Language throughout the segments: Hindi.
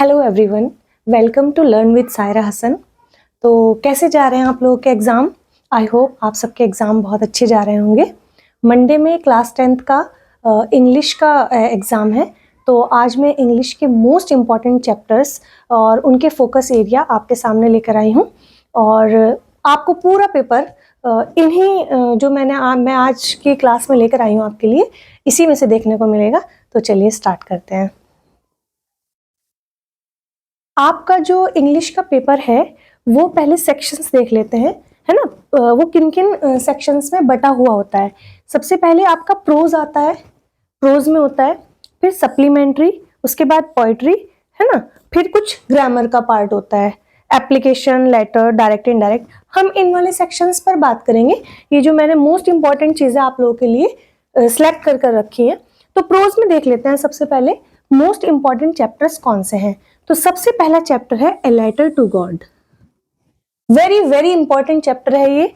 Hello everyone, welcome to learn with Saira Hasan. तो कैसे जा रहे हैं आप लोगों के एग्ज़ाम? आई होप आप सबके एग्ज़ाम बहुत अच्छे जा रहे होंगे। मंडे में क्लास 10th का इंग्लिश का एग्ज़ाम है। तो आज मैं इंग्लिश के मोस्ट इम्पॉर्टेंट चैप्टर्स और उनके फोकस एरिया आपके सामने लेकर आई हूँ और आपको पूरा पेपर इन्हीं जो मैं आज की क्लास में लेकर आई हूँ आपके लिए, इसी में से देखने को मिलेगा। तो चलिए स्टार्ट करते हैं। आपका जो इंग्लिश का पेपर है वो पहले सेक्शंस देख लेते हैं, है ना। वो किन किन सेक्शंस में बटा हुआ होता है। सबसे पहले आपका प्रोज आता है, प्रोज में होता है, फिर सप्लीमेंट्री, उसके बाद पोइट्री, है ना, फिर कुछ ग्रामर का पार्ट होता है, एप्लीकेशन, लेटर, डायरेक्ट, इनडायरेक्ट। हम इन वाले सेक्शंस पर बात करेंगे। ये जो मैंने मोस्ट इंपॉर्टेंट चीजें आप लोगों के लिए सिलेक्ट कर कर रखी हैं। तो प्रोज में देख लेते हैं सबसे पहले मोस्ट इंपॉर्टेंट चैप्टर्स कौन से हैं। तो सबसे पहला चैप्टर है a letter to God. Very very important chapter है ये।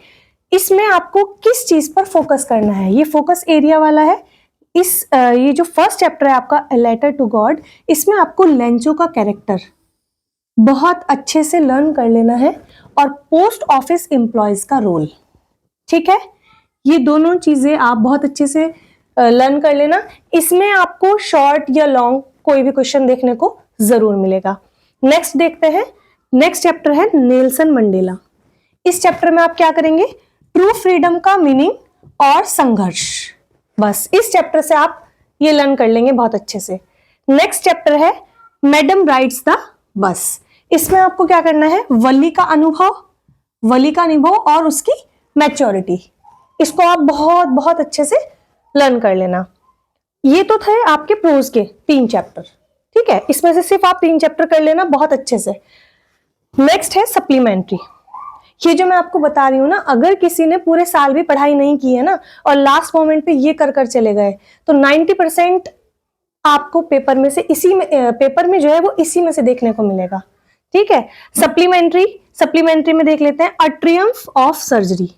इसमें आपको किस चीज पर फोकस करना है, ये फोकस एरिया वाला है। ये जो फर्स्ट चैप्टर है आपका ए लेटर टू गॉड, इसमें आपको लेंचो का कैरेक्टर बहुत अच्छे से लर्न कर लेना है और पोस्ट ऑफिस एम्प्लॉयज का रोल, ठीक है। ये दोनों चीजें आप बहुत अच्छे से लर्न कर लेना। इसमें आपको शॉर्ट या लॉन्ग कोई भी क्वेश्चन देखने को जरूर मिलेगा। नेक्स्ट देखते हैं, नेक्स्ट चैप्टर है नेल्सन मंडेला। इस चैप्टर में आप क्या करेंगे, ट्रू फ्रीडम का मीनिंग और संघर्ष। बस इस चैप्टर से आप ये लर्न कर लेंगे बहुत अच्छे से। नेक्स्ट चैप्टर है मैडम राइट्स द बस। इसमें आपको क्या करना है, वली का अनुभव और उसकी मैच्योरिटी, इसको आप बहुत बहुत अच्छे से लर्न कर लेना। ये तो थे आपके प्रोज के 3 चैप्टर, ठीक है। इसमें से सिर्फ आप 3 चैप्टर कर लेना बहुत अच्छे से। नेक्स्ट है सप्लीमेंट्री। ये जो मैं आपको बता रही हूँ ना, अगर किसी ने पूरे साल भी पढ़ाई नहीं की है ना और लास्ट मोमेंट पे ये कर कर चले गए, तो 90% आपको पेपर में से पेपर में जो है वो इसी में से देखने को मिलेगा, ठीक है। सप्लीमेंट्री में देख लेते हैं अ ट्रियम्फ ऑफ सर्जरी,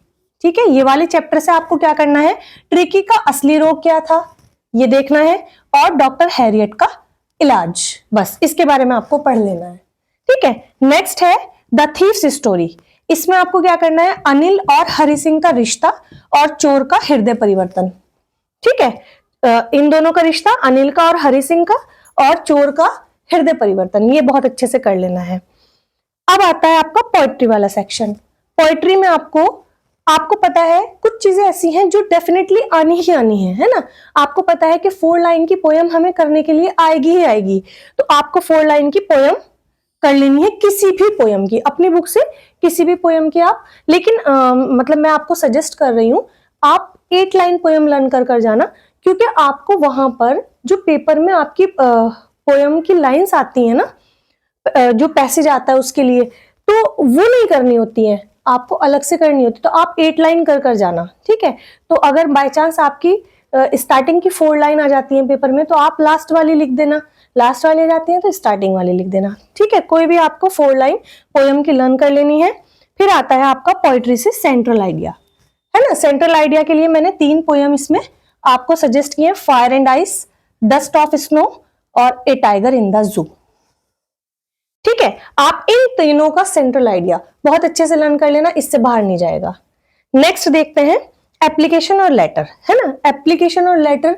ठीक है। ये वाले चैप्टर से आपको क्या करना है, ट्रिकी का असली रोग क्या था ये देखना है और डॉक्टर हैरियट का इलाज, बस इसके बारे में आपको पढ़ लेना है, ठीक है। नेक्स्ट है द थीफ्स स्टोरी। इसमें आपको क्या करना है, अनिल और हरि सिंह का रिश्ता और चोर का हृदय परिवर्तन, ठीक है। इन दोनों का रिश्ता, अनिल का और हरि सिंह का, और चोर का हृदय परिवर्तन, ये बहुत अच्छे से कर लेना है। अब आता है आपका पोएट्री वाला सेक्शन। पोएट्री में आपको पता है कुछ चीजें ऐसी हैं जो डेफिनेटली आनी ही आनी है ना। आपको पता है कि 4 लाइन की पोयम हमें करने के लिए आएगी ही आएगी। तो आपको 4 लाइन की पोयम कर लेनी है, किसी भी पोयम की, अपनी बुक से किसी भी पोयम की आप। लेकिन मतलब मैं आपको सजेस्ट कर रही हूं आप 8 लाइन पोयम लर्न कर कर जाना, क्योंकि आपको वहां पर जो पेपर में आपकी पोयम की लाइंस आती है ना, जो पैसेज आता है उसके लिए, तो वो नहीं करनी होती है, आपको अलग से करनी होती है। तो आप 8 लाइन कर कर जाना, ठीक है। तो अगर बाय चांस आपकी स्टार्टिंग की 4 लाइन आ जाती है पेपर में, तो आप लास्ट वाली लिख देना, लास्ट वाली आ जाती है तो स्टार्टिंग वाली लिख देना, ठीक है। कोई भी आपको 4 लाइन पोयम की लर्न कर लेनी है। फिर आता है आपका पोइट्री से सेंट्रल आइडिया, है ना। सेंट्रल आइडिया के लिए मैंने 3 पोयम इसमें आपको सजेस्ट किए, fire and ice, dust of snow और ए टाइगर इन द जू, ठीक है। आप इन तीनों का सेंट्रल आइडिया बहुत अच्छे से लर्न कर लेना, इससे बाहर नहीं जाएगा। नेक्स्ट देखते हैं एप्लीकेशन और लेटर, है ना। एप्लीकेशन और लेटर,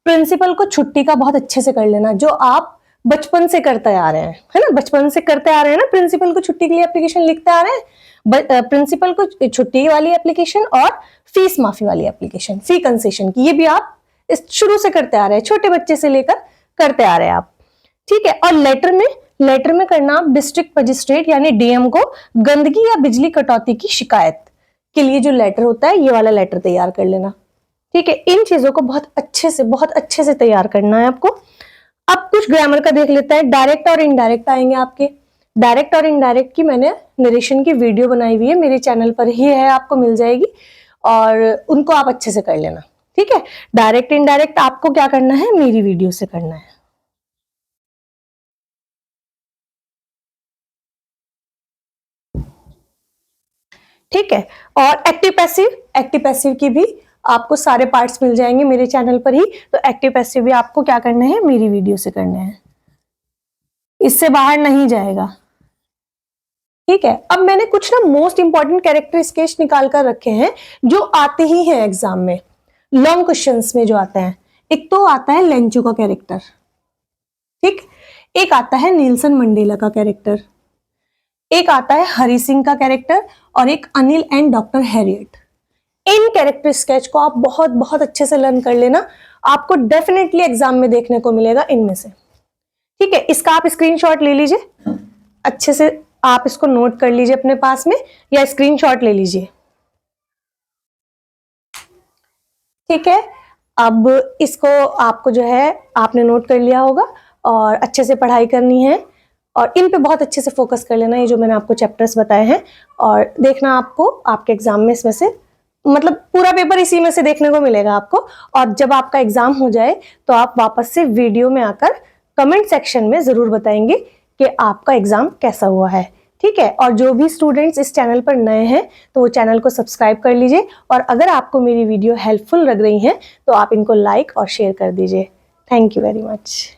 प्रिंसिपल को छुट्टी का बहुत अच्छे से कर लेना, जो आप बचपन से करते आ रहे हैं, है ना। बचपन से करते आ रहे हैं ना, प्रिंसिपल को छुट्टी के लिए एप्लीकेशन लिखते आ रहे हैं। प्रिंसिपल को छुट्टी वाली एप्लीकेशन और फीस माफी वाली एप्लीकेशन, फी कंसेशन की, ये भी आप शुरू से करते आ रहे हैं, छोटे बच्चे से लेकर करते आ रहे हैं आप, ठीक है। और लेटर में करना आप डिस्ट्रिक्ट मजिस्ट्रेट यानी डीएम को गंदगी या बिजली कटौती की शिकायत के लिए जो लेटर होता है, ये वाला लेटर तैयार कर लेना, ठीक है। इन चीजों को बहुत अच्छे से तैयार करना है आपको। अब कुछ ग्रामर का देख लेते हैं। डायरेक्ट और इनडायरेक्ट आएंगे आपके। डायरेक्ट और इनडायरेक्ट की मैंने नरेशन की वीडियो बनाई हुई है, मेरे चैनल पर ही है, आपको मिल जाएगी, और उनको आप अच्छे से कर लेना, ठीक है। डायरेक्ट इनडायरेक्ट आपको क्या करना है, मेरी वीडियो से करना है। ठीक है। और एक्टिव पैसिव की भी आपको सारे पार्ट्स मिल जाएंगे मेरे चैनल पर ही। तो एक्टिव पैसिव भी आपको क्या करना है, मेरी वीडियो से करना है। इससे बाहर नहीं जाएगा। ठीक है, अब मैंने कुछ ना मोस्ट इंपॉर्टेंट कैरेक्टर स्केच निकाल कर रखे हैं जो आते ही हैं एग्जाम में, लॉन्ग क्वेश्चंस में जो आते हैं। एक तो आता है लेंचू का कैरेक्टर, ठीक, एक आता है नीलसन मंडेला का कैरेक्टर, एक आता है हरि सिंह का कैरेक्टर, और एक Anil and doctor Harriet. In character sketch को आप बहुत बहुत अच्छे से लर्न कर लेना, आपको डेफिनेटली एग्जाम में देखने को मिलेगा इनमें से। ठीक है, इसका आप स्क्रीनशॉट ले लीजिए, अच्छे से आप इसको नोट कर लीजिए अपने पास में, या स्क्रीनशॉट ले लीजिए। ठीक है, अब इसको आपको जो है आपने नोट कर लिया होगा, और अच्छे से पढ़ाई करनी है, और इन पे बहुत अच्छे से फोकस कर लेना, ये जो मैंने आपको चैप्टर्स बताए हैं, और देखना आपको आपके एग्जाम में इसमें से, मतलब पूरा पेपर इसी में से देखने को मिलेगा आपको। और जब आपका एग्जाम हो जाए तो आप वापस से वीडियो में आकर कमेंट सेक्शन में जरूर बताएंगे कि आपका एग्जाम कैसा हुआ है। ठीक है, और जो भी स्टूडेंट्स इस चैनल पर नए हैं तो वो चैनल को सब्सक्राइब कर लीजिए, और अगर आपको मेरी वीडियो हेल्पफुल लग रही है तो आप इनको लाइक और शेयर कर दीजिए। Thank you very much.